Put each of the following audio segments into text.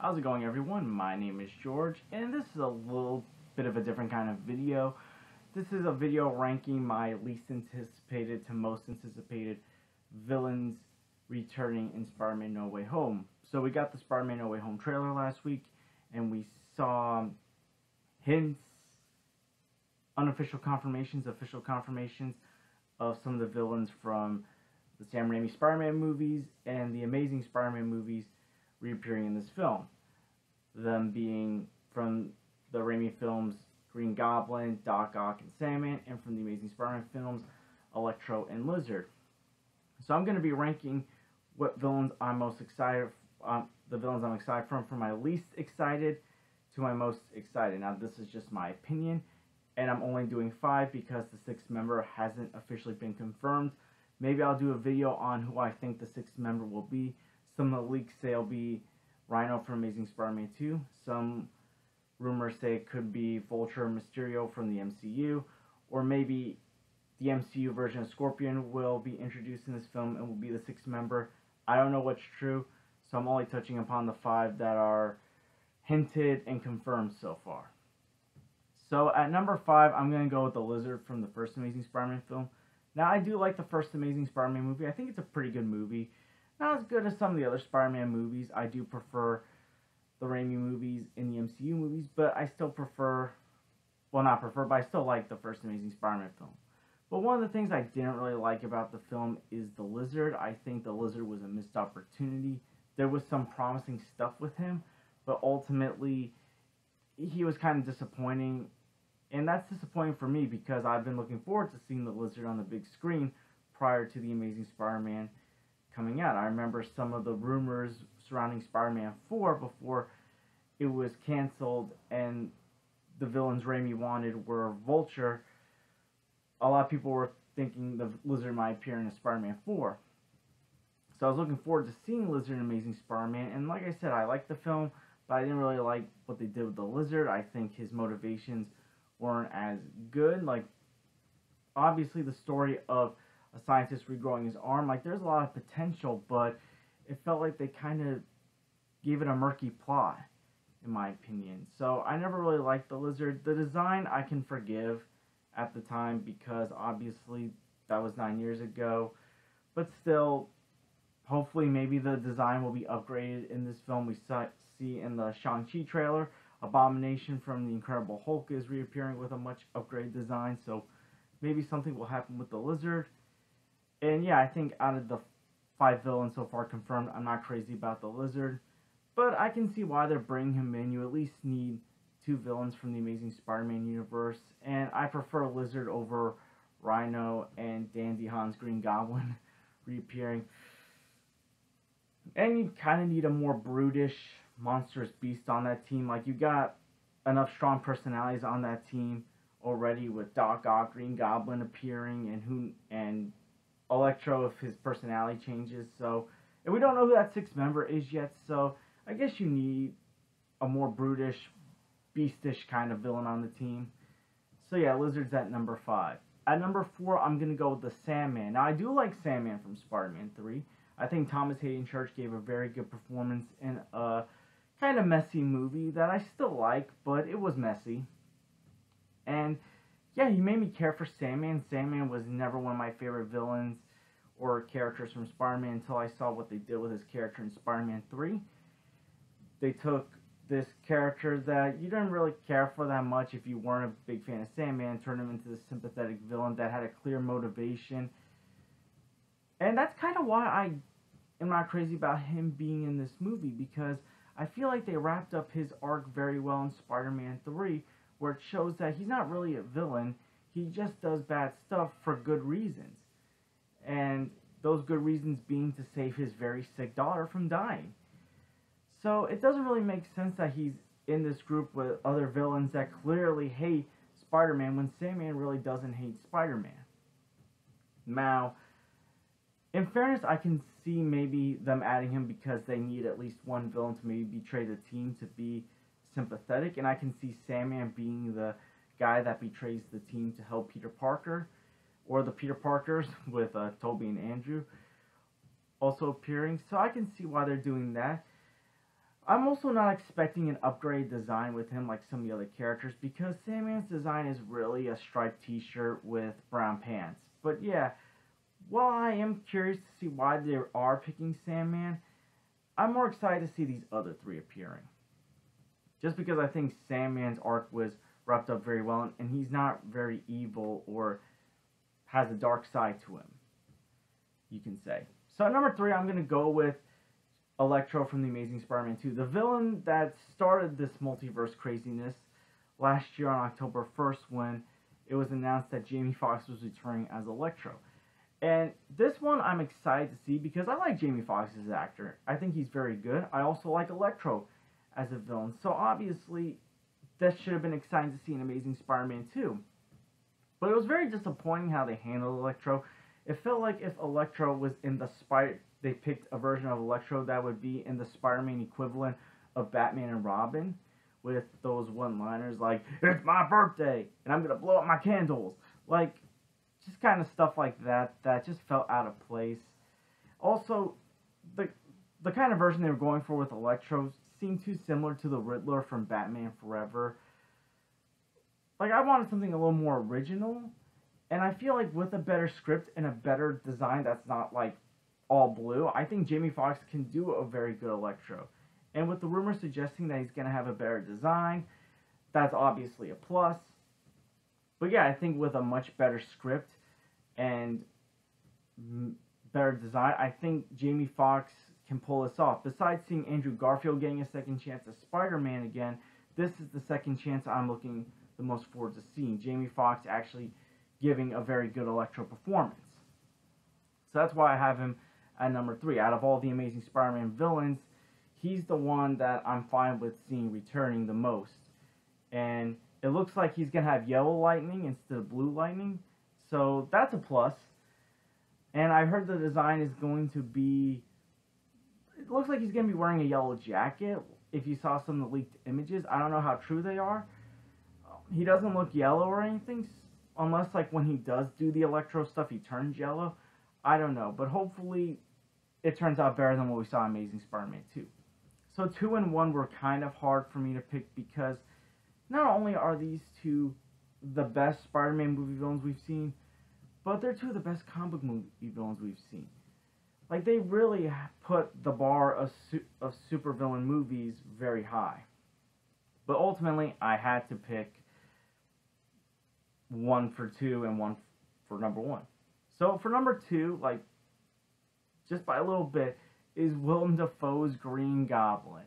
How's it going, everyone? My name is George, and this is a little bit of a different kind of video. This is a video ranking my least anticipated to most anticipated villains returning in Spider-Man No Way Home. So we got the Spider-Man No Way Home trailer last week, and we saw hints, unofficial confirmations, official confirmations of some of the villains from the Sam Raimi Spider-Man movies and the Amazing Spider-Man movies reappearing in this film. Them being from the Raimi films Green Goblin, Doc Ock, and Sandman, and from the Amazing Spider-Man films Electro and Lizard. So I'm going to be ranking what villains I'm most excited, the villains I'm excited from my least excited to my most excited. Now this is just my opinion, and I'm only doing 5 because the 6th member hasn't officially been confirmed. Maybe I'll do a video on who I think the 6th member will be. Some of the leaks say it'll be Rhino from Amazing Spider-Man 2. Some rumors say it could be Vulture and Mysterio from the MCU. Or maybe the MCU version of Scorpion will be introduced in this film and will be the 6th member. I don't know what's true, so I'm only touching upon the 5 that are hinted and confirmed so far. So at number 5, I'm going to go with the Lizard from the first Amazing Spider-Man film. Now, I do like the first Amazing Spider-Man movie. I think it's a pretty good movie. Not as good as some of the other Spider-Man movies. I do prefer the Raimi movies in the MCU movies, but I still prefer, well, not prefer, but I still like the first Amazing Spider-Man film. But one of the things I didn't really like about the film is the Lizard. I think the Lizard was a missed opportunity. There was some promising stuff with him, but ultimately, he was kind of disappointing. And that's disappointing for me because I've been looking forward to seeing the Lizard on the big screen prior to the Amazing Spider-Man coming out. I remember some of the rumors surrounding Spider-Man 4 before it was canceled and the villains Raimi wanted were Vulture. A lot of people were thinking the Lizard might appear in Spider-Man 4. So I was looking forward to seeing Lizard in Amazing Spider-Man, and like I said, I liked the film, but I didn't really like what they did with the Lizard. I think his motivations weren't as good. Like, obviously the story of a scientist regrowing his arm, like, there's a lot of potential, but it felt like they kind of gave it a murky plot, in my opinion. So I never really liked the Lizard. The design I can forgive at the time because obviously that was 9 years ago, but still, hopefully maybe the design will be upgraded in this film. We see in the Shang-Chi trailer, Abomination from the Incredible Hulk is reappearing with a much upgraded design, so maybe something will happen with the Lizard. And yeah, I think out of the 5 villains so far confirmed, I'm not crazy about the Lizard, but I can see why they're bringing him in. You at least need 2 villains from the Amazing Spider-Man universe, and I prefer Lizard over Rhino and Dan DeHaan's Green Goblin reappearing. And you kind of need a more brutish, monstrous beast on that team. Like, you got enough strong personalities on that team already with Doc Ock, Green Goblin appearing, and Electro if his personality changes. So, and we don't know who that 6th member is yet, so I guess you need a more brutish, beastish kind of villain on the team. So yeah, Lizard's at number 5. At number 4, I'm going to go with the Sandman. Now, I do like Sandman from Spider-Man 3. I think Thomas Hayden Church gave a very good performance in a kind of messy movie that I still like, but it was messy. And yeah, he made me care for Sandman. Sandman was never one of my favorite villains or characters from Spider-Man until I saw what they did with his character in Spider-Man 3. They took this character that you didn't really care for that much if you weren't a big fan of Sandman and turned him into this sympathetic villain that had a clear motivation. And that's kind of why I am not crazy about him being in this movie, because I feel like they wrapped up his arc very well in Spider-Man 3, where it shows that he's not really a villain, he just does bad stuff for good reasons. And those good reasons being to save his very sick daughter from dying. So it doesn't really make sense that he's in this group with other villains that clearly hate Spider-Man when Sandman really doesn't hate Spider-Man. Now, in fairness, I can see maybe them adding him because they need at least one villain to maybe betray the team to be sympathetic, and I can see Sandman being the guy that betrays the team to help Peter Parker, or the Peter Parkers with Toby and Andrew also appearing, so I can see why they're doing that. I'm also not expecting an upgrade design with him like some of the other characters, because Sandman's design is really a striped t-shirt with brown pants. But yeah, while I am curious to see why they are picking Sandman, I'm more excited to see these other three appearing. Just because I think Sandman's arc was wrapped up very well, and he's not very evil or has a dark side to him, you can say. So at number 3, I'm going to go with Electro from The Amazing Spider-Man 2, the villain that started this multiverse craziness last year on October 1st, when it was announced that Jamie Foxx was returning as Electro. And this one I'm excited to see because I like Jamie Foxx as an actor. I think he's very good. I also like Electro as a villain. So obviously, this should have been exciting to see in Amazing Spider-Man 2. But it was very disappointing how they handled Electro. It felt like if Electro was in the they picked a version of Electro that would be in the Spider-Man equivalent of Batman and Robin, with those one-liners like, "It's my birthday, and I'm gonna blow up my candles." Like, just kind of stuff like that, that just felt out of place. Also, the kind of version they were going for with Electro seemed too similar to the Riddler from Batman Forever. Like, I wanted something a little more original, and I feel like with a better script and a better design that's not, like, all blue, I think Jamie Foxx can do a very good Electro. And with the rumors suggesting that he's going to have a better design, that's obviously a plus. But yeah, I think with a much better script and better design, I think Jamie Foxx can pull this off. Besides seeing Andrew Garfield getting a second chance as Spider-Man again, this is the second chance I'm looking the most forward to seeing. Jamie Foxx actually giving a very good Electro performance. So that's why I have him at number 3. Out of all the Amazing Spider-Man villains, he's the one that I'm fine with seeing returning the most. And it looks like he's going to have yellow lightning instead of blue lightning, so that's a plus. And I heard the design is going to be, it looks like he's going to be wearing a yellow jacket. If you saw some of the leaked images, I don't know how true they are. He doesn't look yellow or anything, unless like when he does do the Electro stuff, he turns yellow. I don't know, but hopefully it turns out better than what we saw in Amazing Spider-Man 2. So 2 and 1 were kind of hard for me to pick, because not only are these two the best Spider-Man movie villains we've seen, but they're two of the best comic book movie villains we've seen. Like, they really put the bar of supervillain movies very high. But ultimately, I had to pick one for 2 and one for number 1. So for number 2, like, just by a little bit, is Willem Dafoe's Green Goblin.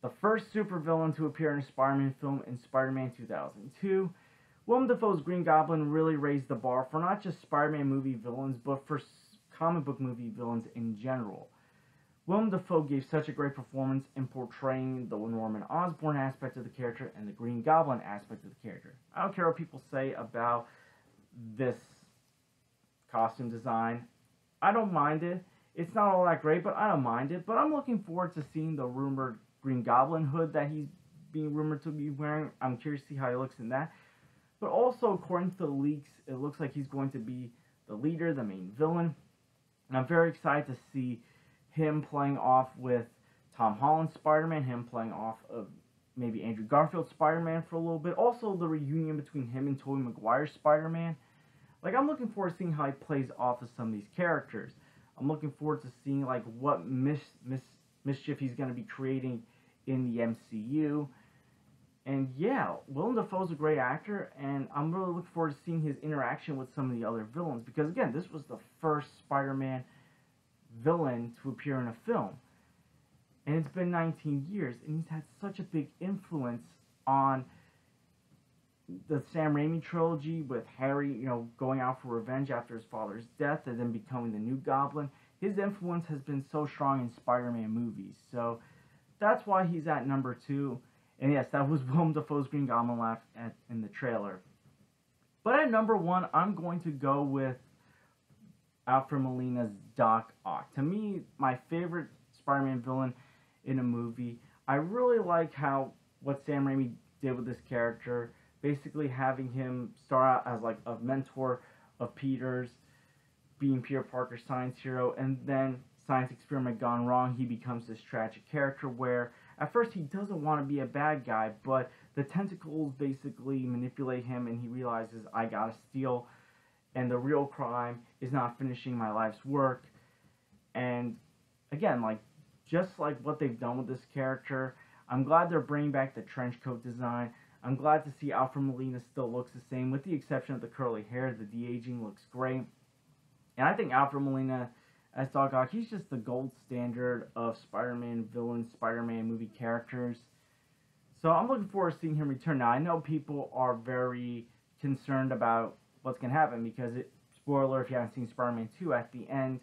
The first supervillain to appear in a Spider-Man film in Spider-Man 2002. Willem Dafoe's Green Goblin really raised the bar for not just Spider-Man movie villains, but for comic book movie villains in general. Willem Dafoe gave such a great performance in portraying the Norman Osborn aspect of the character and the Green Goblin aspect of the character. I don't care what people say about this costume design. I don't mind it. It's not all that great, but I don't mind it. But I'm looking forward to seeing the rumored Green Goblin hood that he's being rumored to be wearing. I'm curious to see how he looks in that. But also, according to the leaks, it looks like he's going to be the leader, the main villain. And I'm very excited to see him playing off with Tom Holland's Spider-Man, him playing off of maybe Andrew Garfield's Spider-Man for a little bit. Also, the reunion between him and Tobey Maguire's Spider-Man. Like, I'm looking forward to seeing how he plays off of some of these characters. I'm looking forward to seeing, like, what mischief he's going to be creating in the MCU. And yeah, Willem Dafoe's a great actor, and I'm really looking forward to seeing his interaction with some of the other villains. Because, again, this was the first Spider-Man villain to appear in a film. And it's been 19 years, and he's had such a big influence on the Sam Raimi trilogy, with Harry, you know, going out for revenge after his father's death and then becoming the new Goblin. His influence has been so strong in Spider-Man movies. So that's why he's at number 2. And yes, that was Willem Dafoe's Green Goblin laugh in the trailer. But at number 1, I'm going to go with Alfred Molina's Doc Ock. To me, my favorite Spider-Man villain in a movie. I really like what Sam Raimi did with this character, basically having him start out as like a mentor of Peter's, being Peter Parker's science hero, and then science experiment gone wrong, he becomes this tragic character where At first, he doesn't want to be a bad guy, but the tentacles basically manipulate him, and he realizes, I gotta steal, and the real crime is not finishing my life's work. And again, like, just like what they've done with this character, I'm glad they're bringing back the trench coat design. I'm glad to see Alfred Molina still looks the same, with the exception of the curly hair. The de-aging looks great. And I think Alfred Molina as Doc Ock, he's just the gold standard of Spider-Man villains, Spider-Man movie characters. So I'm looking forward to seeing him return. Now, I know people are very concerned about what's going to happen because, spoiler if you haven't seen Spider-Man 2, at the end,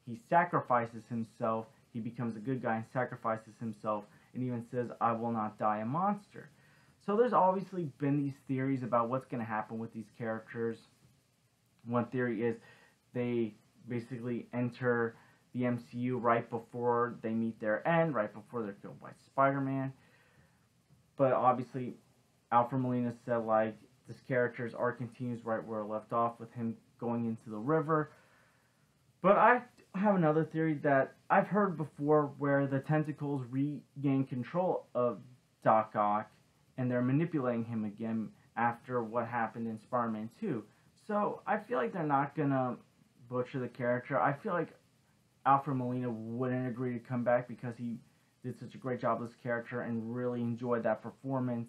he sacrifices himself. He becomes a good guy and sacrifices himself and even says, I will not die a monster. So there's obviously been these theories about what's going to happen with these characters. One theory is they basically enter the MCU right before they meet their end, right before they're killed by Spider-Man. But obviously, Alfred Molina said, like, this character's arc continues right where it left off with him going into the river. But I have another theory that I've heard before where the tentacles regain control of Doc Ock and they're manipulating him again after what happened in Spider-Man 2. So I feel like they're not going to butcher the character. I feel like Alfred Molina wouldn't agree to come back because he did such a great job with this character and really enjoyed that performance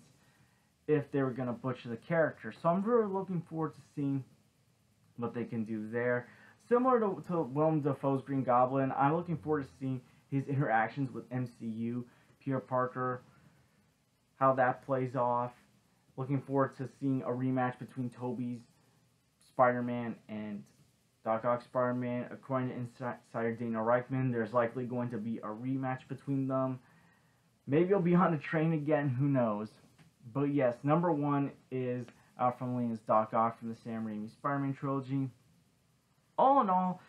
if they were going to butcher the character. So I'm really looking forward to seeing what they can do there. Similar to Willem Dafoe's Green Goblin, I'm looking forward to seeing his interactions with MCU, Peter Parker, how that plays off. Looking forward to seeing a rematch between Tobey's Spider-Man and Doc Ock's Spider-Man. According to insider Dana Reichman, there's likely going to be a rematch between them. Maybe he'll be on a train again, who knows. But yes, number one is Alfred Molina's Doc Ock from the Sam Raimi Spider-Man trilogy. All in all,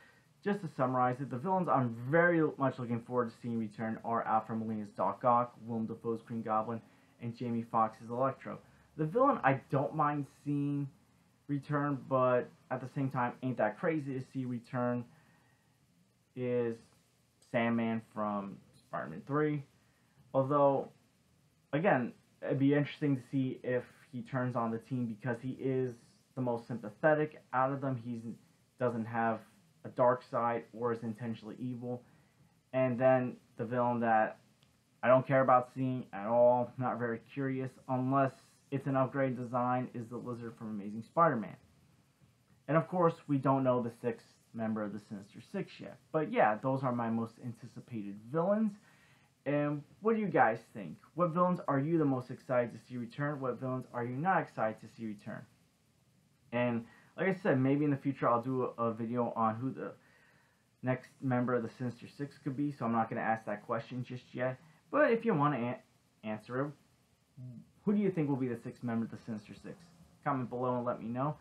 just to summarize it, the villains I'm very much looking forward to seeing return are Alfred Molina's Doc Ock, Willem Dafoe's Green Goblin, and Jamie Foxx's Electro. The villain I don't mind seeing return, but at the same time ain't that crazy to see return, is Sandman from Spider-Man 3. Although, again, it'd be interesting to see if he turns on the team because he is the most sympathetic out of them. He doesn't have a dark side or is intentionally evil. And then the villain that I don't care about seeing at all, not very curious, unless it's an upgrade design, is the Lizard from Amazing Spider-Man. And of course, we don't know the sixth member of the Sinister Six yet. But yeah, those are my most anticipated villains. And what do you guys think? What villains are you the most excited to see return? What villains are you not excited to see return? And like I said, maybe in the future I'll do a video on who the next member of the Sinister Six could be. So I'm not going to ask that question just yet. But if you want to answer it, who do you think will be the sixth member of the Sinister Six? Comment below and let me know.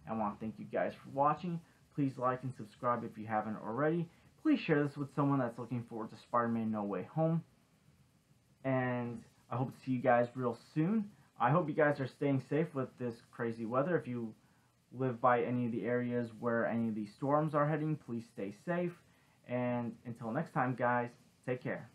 I want to thank you guys for watching. Please like and subscribe if you haven't already. Please share this with someone that's looking forward to Spider-Man No Way Home. And I hope to see you guys real soon. I hope you guys are staying safe with this crazy weather. If you live by any of the areas where any of these storms are heading, please stay safe. And until next time, guys, take care.